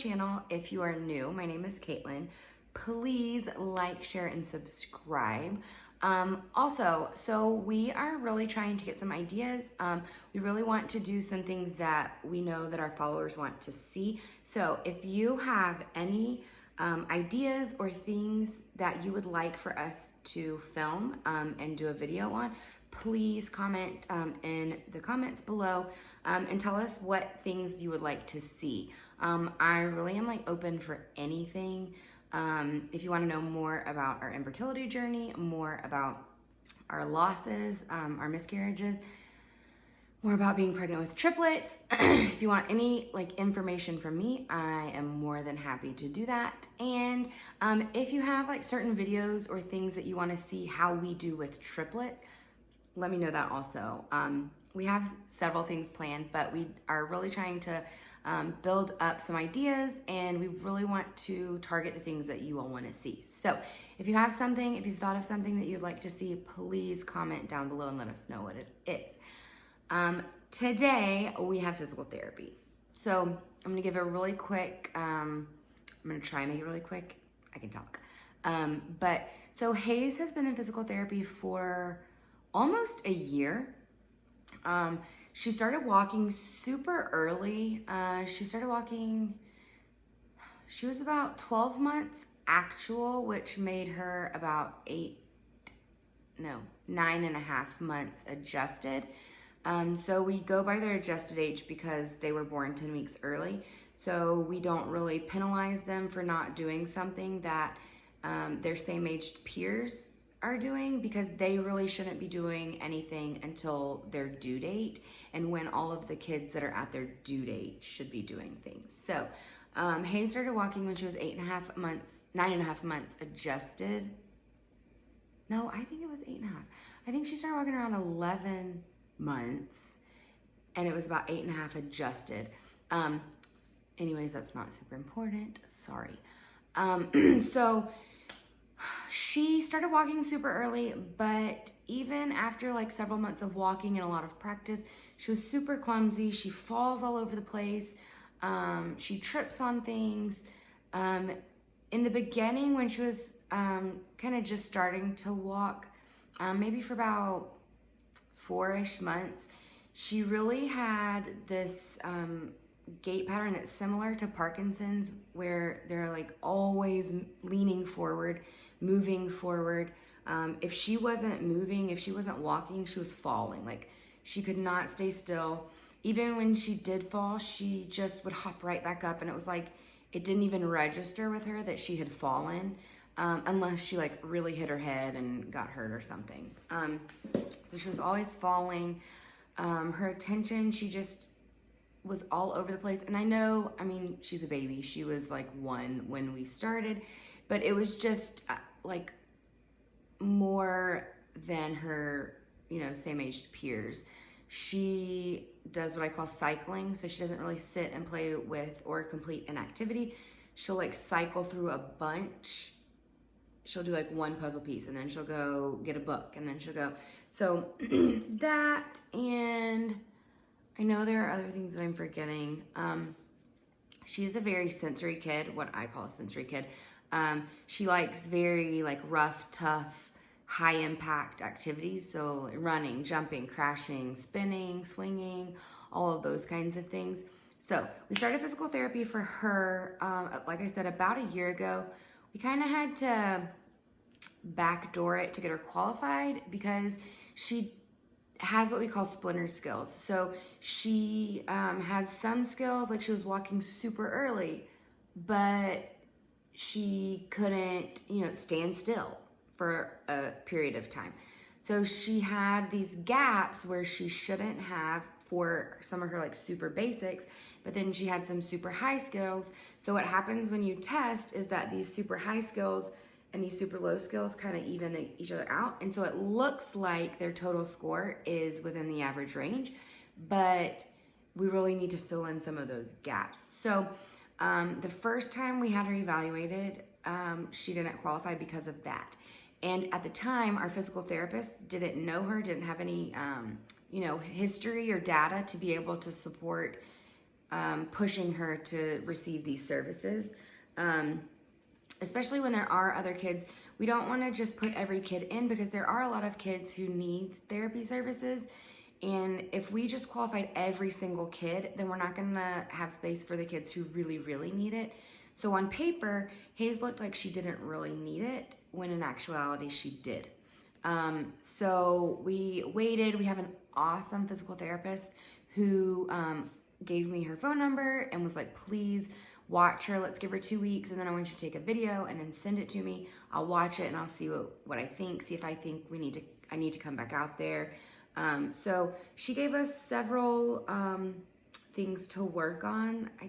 channel. If you are new, my name is Caitlin. Please like, share, and subscribe. So we are really trying to get some ideas. We really want to do some things that we know that our followers want to see. So if you have any ideas or things that you would like for us to film and do a video on, please comment in the comments below and tell us what things you would like to see. I really am open for anything. If you want to know more about our infertility journey, more about our losses, our miscarriages, more about being pregnant with triplets, if you want any information from me, I am more than happy to do that. And if you have certain videos or things that you want to see how we do with triplets, let me know that also. We have several things planned, but we are really trying to build up some ideas, and we really want to target the things that you all want to see. So if you have something, if you've thought of something that you'd like to see, please comment down below and let us know what it is. Today we have physical therapy. So I'm gonna give a really quick, I'm gonna try and make it really quick. I can talk. So Hayes has been in physical therapy for almost a year. She started walking super early. She started walking, she was about 12 months actual, which made her about 9.5 months adjusted. So we go by their adjusted age because they were born 10 weeks early. So we don't really penalize them for not doing something that their same aged peers are doing, because they really shouldn't be doing anything until their due date, and when all of the kids that are at their due date should be doing things. So Hayes started walking when she was 9.5 months adjusted. No, I think it was 8.5. I think she started walking around 11 months, and it was about 8.5 adjusted. Anyways, that's not super important. Sorry. So she started walking super early, but even after several months of walking and a lot of practice, she was super clumsy. She falls all over the place. She trips on things. In the beginning, when she was kind of just starting to walk, maybe for about 4-ish months, she really had this gait pattern that's similar to Parkinson's, where they're always leaning forward, moving forward. If she wasn't moving, if she wasn't walking, she was falling. She could not stay still. Even when she did fall, she just would hop right back up, and it was it didn't even register with her that she had fallen, unless she really hit her head and got hurt or something. So she was always falling. Her attention, she just was all over the place. And I mean, she's a baby. She was 1 when we started, but it was just more than her, same aged peers. She does what I call cycling. So she doesn't really sit and play with or complete an activity. She'll cycle through a bunch. She'll do one puzzle piece, and then she'll go get a book, and then she'll go. So that, and I know there are other things that I'm forgetting. She is a very sensory kid, what I call a sensory kid. She likes very rough, tough, high impact activities. So running, jumping, crashing, spinning, swinging, all of those kinds of things. So we started physical therapy for her, like I said, about a year ago. We kind of had to backdoor it to get her qualified, because she has what we call splinter skills. So she has some skills, she was walking super early, but she couldn't, stand still for a period of time. So she had these gaps where she shouldn't have for some of her super basics, but then she had some super high skills. So what happens when you test is that these super high skills and these super low skills kind of even each other out. And so it looks like their total score is within the average range, but we really need to fill in some of those gaps. So the first time we had her evaluated, she didn't qualify because of that. And at the time, our physical therapist didn't know her, didn't have any, history or data to be able to support pushing her to receive these services. Especially when there are other kids. We don't want to just put every kid in because there are a lot of kids who need therapy services. And if we just qualified every single kid, then we're not going to have space for the kids who really, really need it. So on paper, Hayes looked like she didn't really need it, when in actuality she did. So we waited. We have an awesome physical therapist who gave me her phone number and was like, please watch her. Let's give her 2 weeks, and then I want you to take a video and then send it to me. I'll watch it and I'll see what I think. See if I think I need to come back out there. So she gave us several things to work on. I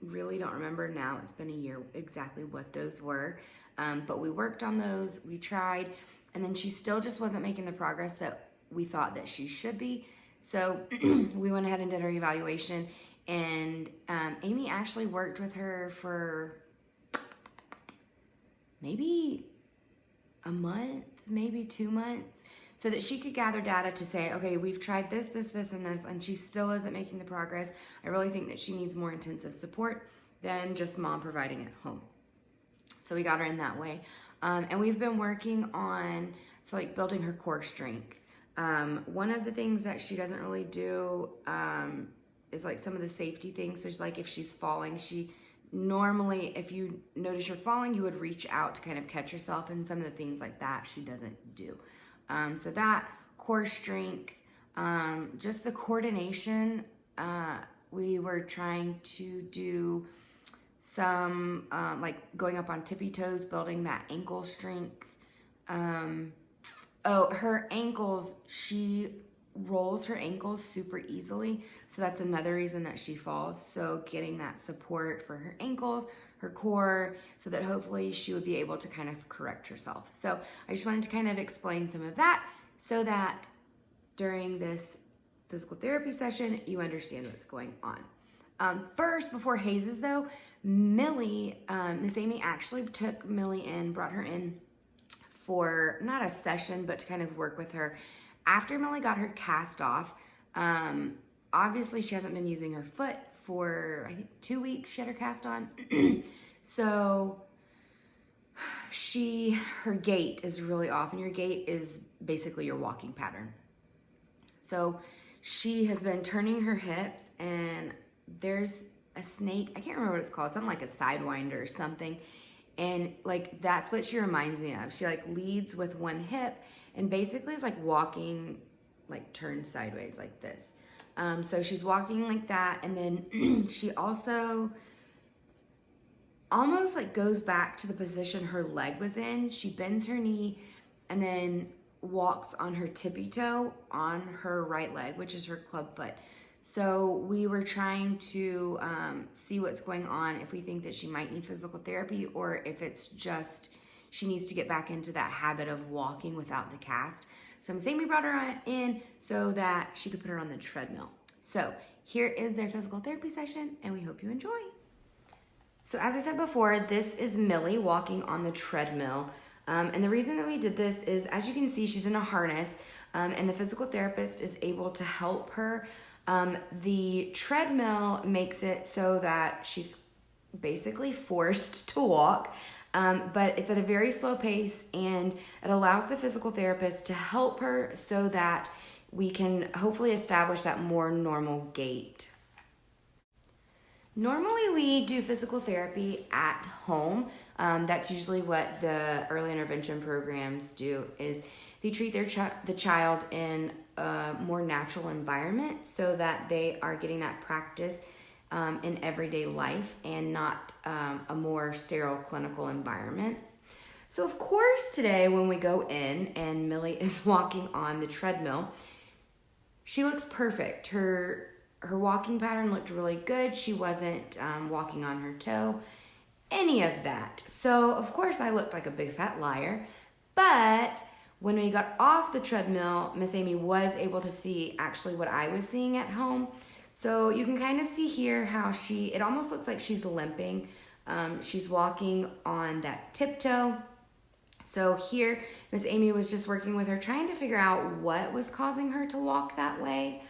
really don't remember now. It's been a year exactly what those were. But we worked on those. We tried, and then she still just wasn't making the progress that we thought that she should be. So we went ahead and did her evaluation. And Aimee actually worked with her for maybe a month, maybe 2 months, so that she could gather data to say, okay, we've tried this, this, this, and this, and she still isn't making the progress. I really think that she needs more intensive support than just mom providing at home. So we got her in that way. And we've been working on, building her core strength. One of the things that she doesn't really do is some of the safety things. So if she's falling, she normally, if you notice you're falling, you would reach out to kind of catch yourself, and some of the things like that she doesn't do. So that core strength, just the coordination, we were trying to do some going up on tippy toes, building that ankle strength. Her ankles, she rolls her ankles super easily, so that's another reason that she falls. So getting that support for her ankles, her core, so that hopefully she would be able to kind of correct herself. So I just wanted to kind of explain some of that so that during this physical therapy session you understand what's going on. First, before Hayes's though, Millie, Miss Aimee actually took Millie in, brought her in for not a session, but to kind of work with her. After Millie got her cast off, obviously she hasn't been using her foot for, I think, 2 weeks she had her cast on. So her gait is really off, and your gait is basically your walking pattern. So she has been turning her hips, and there's a snake, I can't remember what it's called, something like a sidewinder or something. And that's what she reminds me of. She leads with one hip and basically is walking, turned sideways like this. So she's walking like that, and then she also almost goes back to the position her leg was in. She bends her knee and then walks on her tippy toe on her right leg, which is her club foot. So we were trying to see what's going on, if we think that she might need physical therapy, or if it's just she needs to get back into that habit of walking without the cast. So Miss Aimee brought her in so that she could put her on the treadmill. So here is their physical therapy session, and we hope you enjoy. So as I said before, this is Millie walking on the treadmill. And the reason that we did this is, as you can see, she's in a harness, and the physical therapist is able to help her. The treadmill makes it so that she's basically forced to walk, but it's at a very slow pace, and it allows the physical therapist to help her so that we can hopefully establish that more normal gait. Normally we do physical therapy at home. That's usually what the early intervention programs do, is they treat the child in a more natural environment so that they are getting that practice in everyday life and not a more sterile clinical environment. So of course today when we go in and Millie is walking on the treadmill, she looks perfect. Her walking pattern looked really good. She wasn't walking on her toe, any of that. So of course I looked like a big fat liar, but when we got off the treadmill, Miss Aimee was able to see actually what I was seeing at home. So you can kind of see here how it almost looks like she's limping. She's walking on that tiptoe. So here, Miss Aimee was just working with her, trying to figure out what was causing her to walk that way.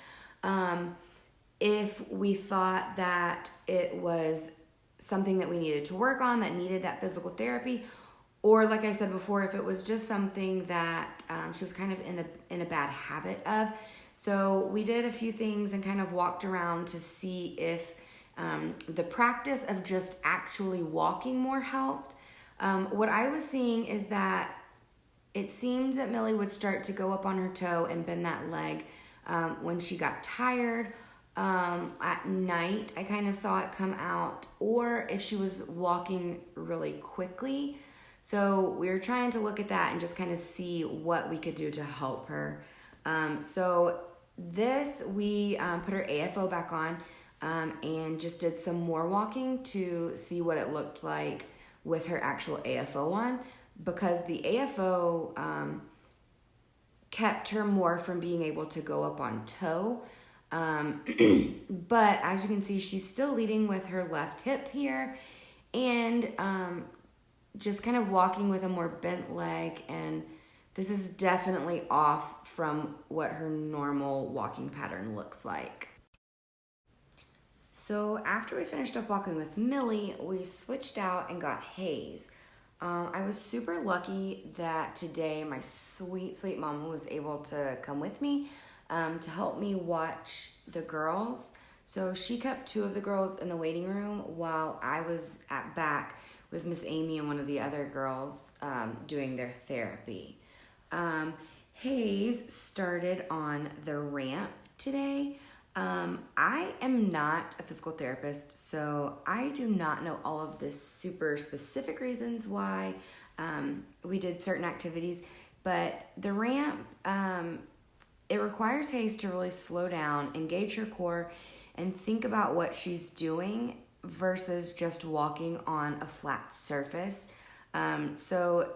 if we thought that it was something that we needed to work on, that needed that physical therapy, or like I said before, if it was just something that she was kind of in a bad habit of. So we did a few things and kind of walked around to see if the practice of just actually walking more helped. What I was seeing is that it seemed that Millie would start to go up on her toe and bend that leg when she got tired. At night, I kind of saw it come out, or if she was walking really quickly. So we were trying to look at that and just kind of see what we could do to help her. So we put her AFO back on and just did some more walking to see what it looked like with her actual AFO on, because the AFO kept her more from being able to go up on toe. But as you can see, she's still leading with her left hip here, and just kind of walking with a more bent leg, and this is definitely off from what her normal walking pattern looks like. So after we finished up walking with Millie, we switched out and got Hayes. I was super lucky that today my sweet mama was able to come with me to help me watch the girls. So she kept two of the girls in the waiting room while I was at back with Miss Aimee and one of the other girls doing their therapy. Hayes started on the ramp today. I am not a physical therapist, so I do not know all of the super specific reasons why we did certain activities, but the ramp, it requires Hayes to really slow down, engage her core, and think about what she's doing versus just walking on a flat surface. So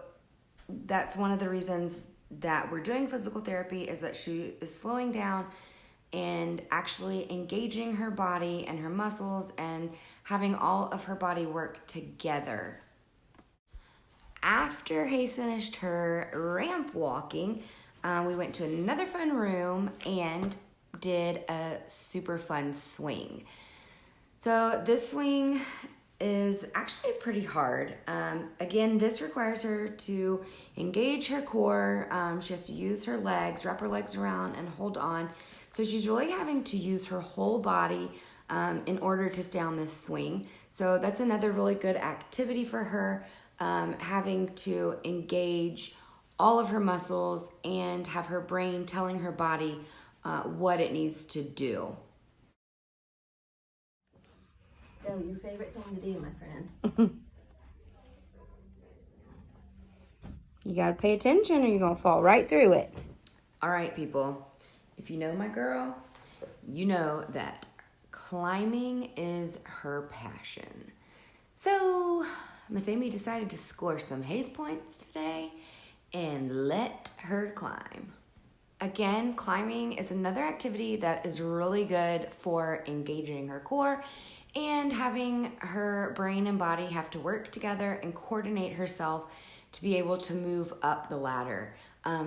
that's one of the reasons that we're doing physical therapy, is that she is slowing down and actually engaging her body and her muscles and having all of her body work together. After Hayes finished her ramp walking, we went to another fun room and did a super fun swing. So this swing is actually pretty hard. Again, this requires her to engage her core. She has to use her legs, wrap her legs around and hold on. So she's really having to use her whole body in order to stay on this swing. So that's another really good activity for her, having to engage all of her muscles and have her brain telling her body what it needs to do. So your favorite thing to do, my friend? You gotta pay attention or you're gonna fall right through it. All right, people. If you know my girl, you know that climbing is her passion. So Miss Aimee decided to score some Hayes points today and let her climb. Again, climbing is another activity that is really good for engaging her core and having her brain and body have to work together and coordinate herself to be able to move up the ladder.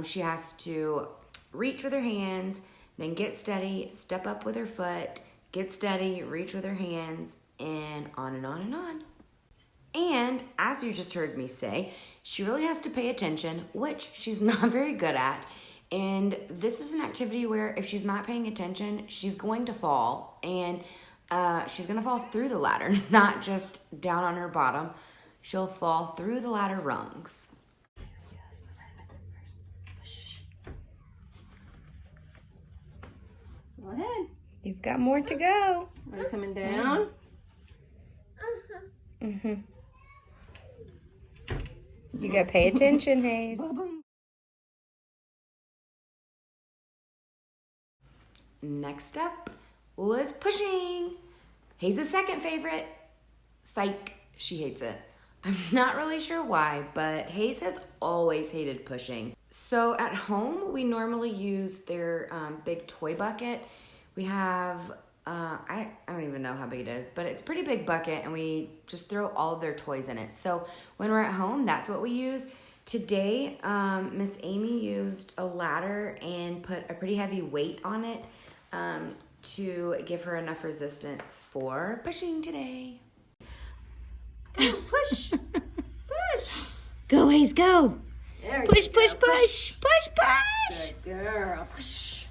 She has to reach with her hands, then get steady, step up with her foot, get steady, reach with her hands, and on and on and on. And as you just heard me say, she really has to pay attention, which she's not very good at. And this is an activity where if she's not paying attention, she's going to fall. And she's going to fall through the ladder, not just down on her bottom. She'll fall through the ladder rungs. Go ahead. You've got more to go. Are you coming down? Mm-hmm. You gotta pay attention, Hayes. Next up was pushing. Hayes' second favorite. Psych, she hates it. I'm not really sure why, but Hayes has always hated pushing. So at home, we normally use their big toy bucket. We have, I don't even know how big it is, but it's a pretty big bucket, and we just throw all of their toys in it. So when we're at home, that's what we use. Today, Miss Aimee used a ladder and put a pretty heavy weight on it to give her enough resistance for pushing today. Push. Push. Go, Hayes, go. There you Push, go. push, push, push, push. Good girl. Push.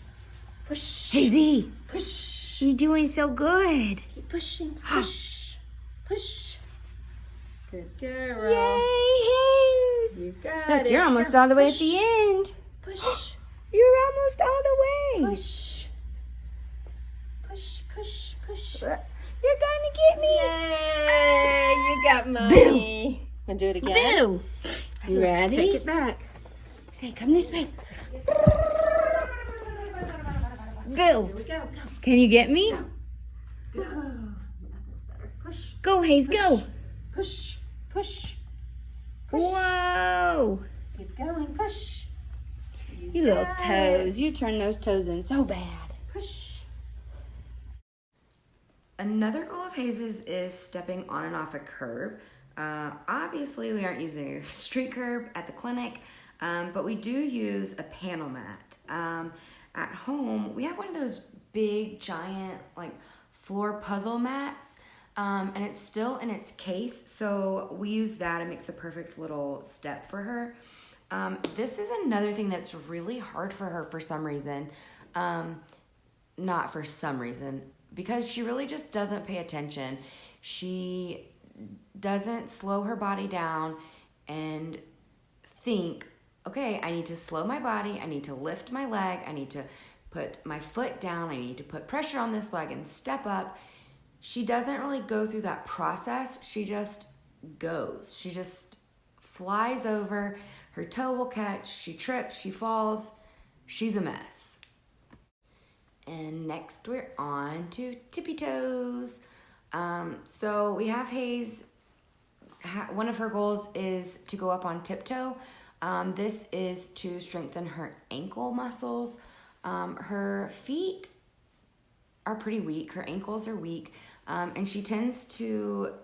Push. Hazy, Push. you're doing so good. Keep pushing. Push. Push. Good girl. Yay, Hayes. You got Look, it. you're almost Go. all the way at Push. the end. Push. You're almost all the way. Push. Push. Push. Push. You're gonna get me. Yay! You got money. Wanna do it again? Boo. You ready? Take it back. Say, come this way. Go. Here we go. Can you get me? Go. Push. Go, Hayes, go. Push. Push. Whoa. Keep going. Push. You little got toes. You turn those toes in so bad. Push. Another goal of Haze's is stepping on and off a curb. Obviously, we aren't using a street curb at the clinic, but we do use a panel mat. At home, we have one of those big, giant, like floor puzzle mats, and it's still in its case, so we use that. It makes the perfect little step for her. This is another thing that's really hard for her for some reason. Not for some reason, because she really just doesn't pay attention. She doesn't slow her body down and think, okay, I need to slow my body, I need to lift my leg, I need to put my foot down, I need to put pressure on this leg and step up. She doesn't really go through that process. She just goes. She just flies over. Her toe will catch. She trips. She falls. She's a mess. And next we're on to Tippy Toes. So we have Hayes. One of her goals is to go up on tiptoe. This is to strengthen her ankle muscles. Her feet are pretty weak. Her ankles are weak. And she tends to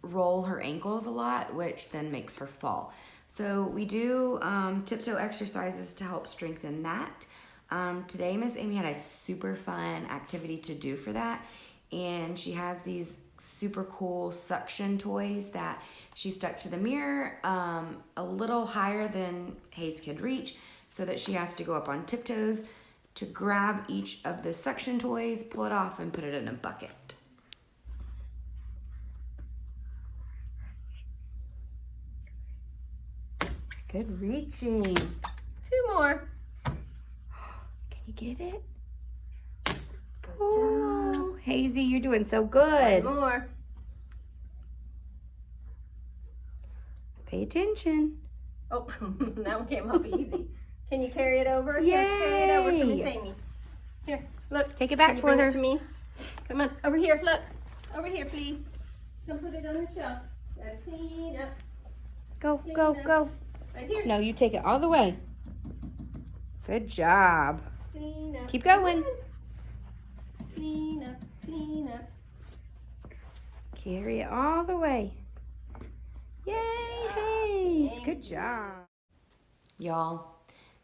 roll her ankles a lot, which then makes her fall. So we do tiptoe exercises to help strengthen that. Today, Miss Aimee had a super fun activity to do for that. And she has these super cool suction toys that she stuck to the mirror a little higher than Hayes could reach, so that she has to go up on tiptoes to grab each of the suction toys, pull it off, and put it in a bucket. Good reaching. 2 more. Can you get it? Oh, Hazy, you're doing so good. 1 more. Pay attention. Oh, that one came off easy. Can you carry it over? Here, carry it over for Miss Yay. Aimee. Here, look. Take it back Can you for bring her. it to me? Come on, over here. Look, over here, please. Come put it on the shelf. Gotta clean up. Go, go, go. Right here. No, you take it all the way. Good job. Clean up. Keep going. Clean up. Clean up. Carry it all the way. Yay, Hayes. Good job. Y'all,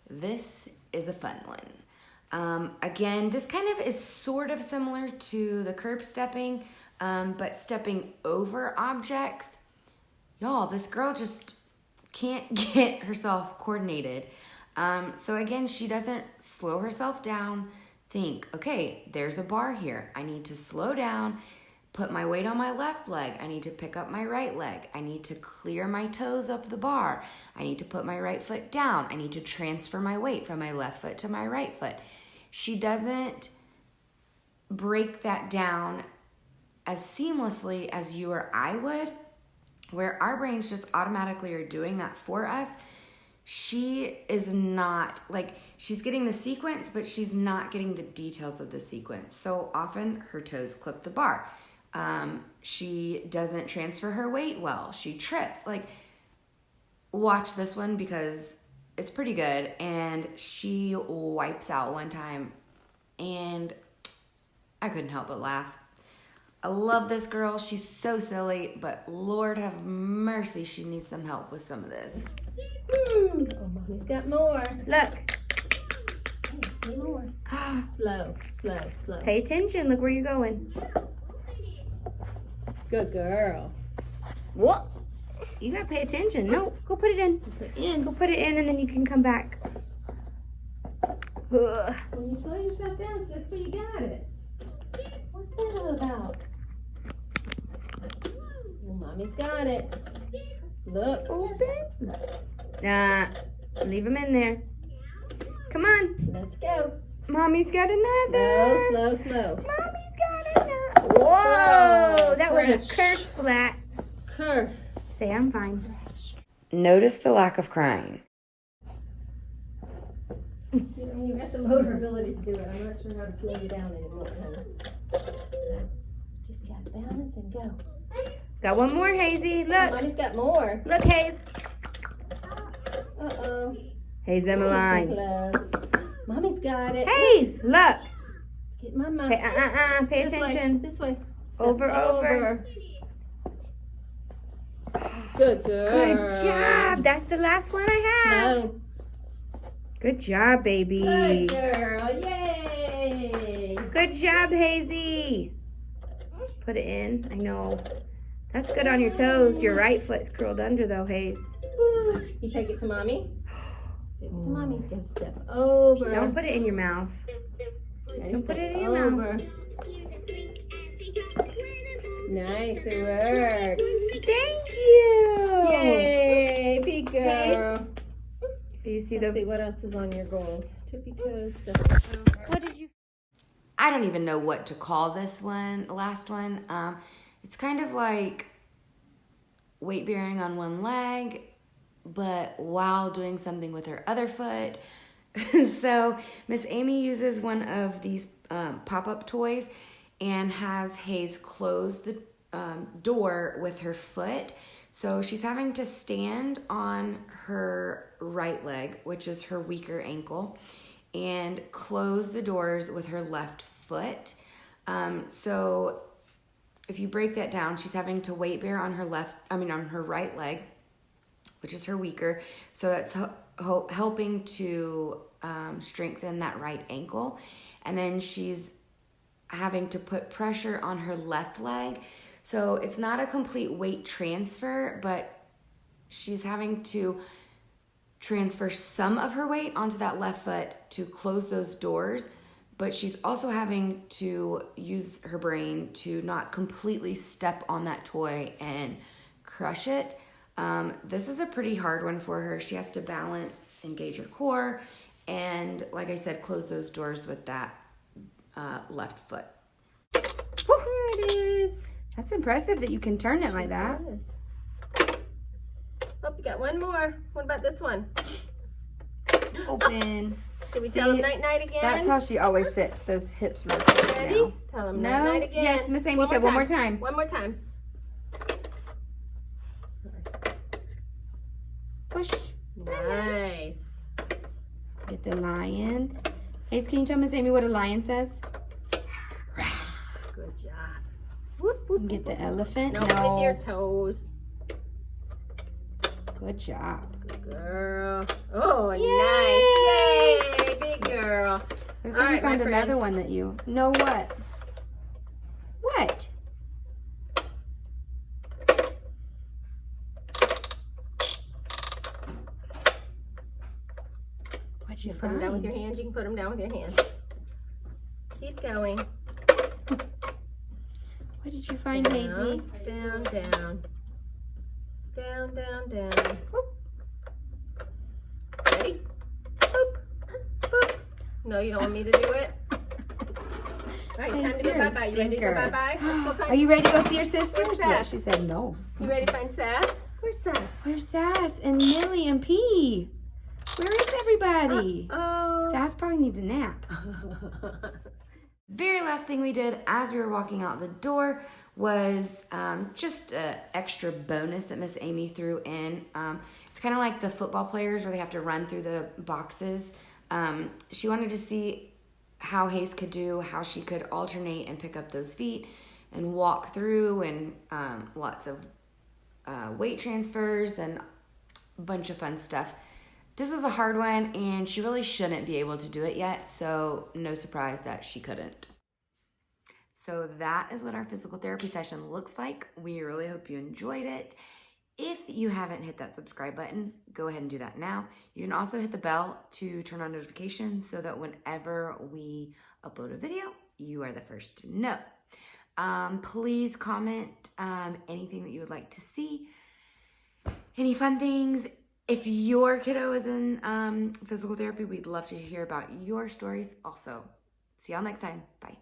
this is a fun one. Again, this kind of is sort of similar to the curb stepping, but stepping over objects. Y'all, this girl just can't get herself coordinated. So again, she doesn't slow herself down, think, okay, there's a bar here. I need to slow down, put my weight on my left leg. I need to pick up my right leg. I need to clear my toes of the bar. I need to put my right foot down. I need to transfer my weight from my left foot to my right foot. She doesn't break that down as seamlessly as you or I would, where our brains just automatically are doing that for us. She is not, like, she's getting the sequence, but she's not getting the details of the sequence. So often her toes clip the bar. She doesn't transfer her weight well. She trips. Like, watch this one because it's pretty good. And she wipes out one time, and I couldn't help but laugh. I love this girl. She's so silly, but Lord have mercy, she needs some help with some of this. Oh, Mommy's got more. Look. Hey, more. Slow, slow, slow. Pay attention. Look where you're going. Good girl. What? You gotta pay attention. No, go put it in. Go put it in, and then you can come back. Ugh. When you slow yourself down, sister, you got it. What's that all about? Well, mommy's got it. Look. Open. Nah, leave him in there. Come on. Let's go. Mommy's got another. Slow, slow, slow. Mommy's got another. Whoa, that was a curse flat. Curve. Say I'm fine. Notice the lack of crying. You got the motor ability to do it. I'm not sure how to slow you down anymore. Just got to balance and go. Got one more, Hazy. Look. Mommy's got more. Look, Haze. Uh-oh. Haze Emmeline. Close. Mommy's got it. Haze, look. Let's get Mama. Hey, pay This attention. way. This way. Step Over. Good girl. Good job. That's the last one I have. Slow. Good job, baby. Good girl. Yay. Good job, Hazy. Put it in. I know. That's good on your toes. Your right foot's curled under, though, Haze. Woo. You take it to Mommy. Take it to Mommy. Go step over. Don't put it in your mouth. Nice. Don't put it in your mouth. Nice, it worked. Thank you. Yay, big girl. Haze. Do you see Let's the... see what else is on your goals. Tippy Toe stuff. What did you... I don't even know what to call this one, last one. It's kind of like weight bearing on one leg, but while doing something with her other foot. So Miss Aimee uses one of these pop-up toys and has Haze close the door with her foot. So she's having to stand on her right leg, which is her weaker ankle, and close the doors with her left foot. So if you break that down, she's having to weight bear on her right leg, which is her weaker. So that's helping to strengthen that right ankle. And then she's having to put pressure on her left leg. So it's not a complete weight transfer, but she's having to transfer some of her weight onto that left foot to close those doors. But she's also having to use her brain to not completely step on that toy and crush it. This is a pretty hard one for her. She has to balance, engage her core, and like I said, close those doors with that left foot. Oh, here it is. That's impressive that you can turn it like that. Yes. Oh, we got one more. What about this one? Open. Should we See, tell them night-night again? That's how she always sits, those hips rotated Ready? now. Tell them No? night-night again. Yes, Miss Aimee said one more time. One more time. Push. Nice. Get the lion. Hey, can you tell Miss Aimee what a lion says? Good job. Whoop, whoop. Get the elephant. No, with your toes. Good job. Good girl. Oh, Yay! nice. Yay, big girl. Looks All like right, you found my friend. another one that you know what? What? What'd you Put them down with your find? hands. You can put them down with your hands. Keep going. What did you find, Hazy? Down, down. Down, down, down. Whoop. Ready? Boop. Boop. No, you don't want me to do it? All right, time to go You're a bye-bye. You ready to go stinker. bye-bye? Let's go Are find... you ready to go see your sisters? Where's Yeah, Sass? she said no. You ready to find Sass? Where's Sass? Where's Sass and Millie and P? Where is everybody? Oh. Sass probably needs a nap. Very last thing we did as we were walking out the door was just an extra bonus that Miss Aimee threw in. It's kind of like the football players where they have to run through the boxes. She wanted to see how Haze could do, how she could alternate and pick up those feet and walk through, and lots of weight transfers and a bunch of fun stuff. This was a hard one, and she really shouldn't be able to do it yet, so no surprise that she couldn't. So that is what our physical therapy session looks like. We really hope you enjoyed it. If you haven't hit that subscribe button, go ahead and do that now. You can also hit the bell to turn on notifications so that whenever we upload a video, you are the first to know. Please comment anything that you would like to see, any fun things. If your kiddo is in physical therapy, we'd love to hear about your stories also. See y'all next time. Bye.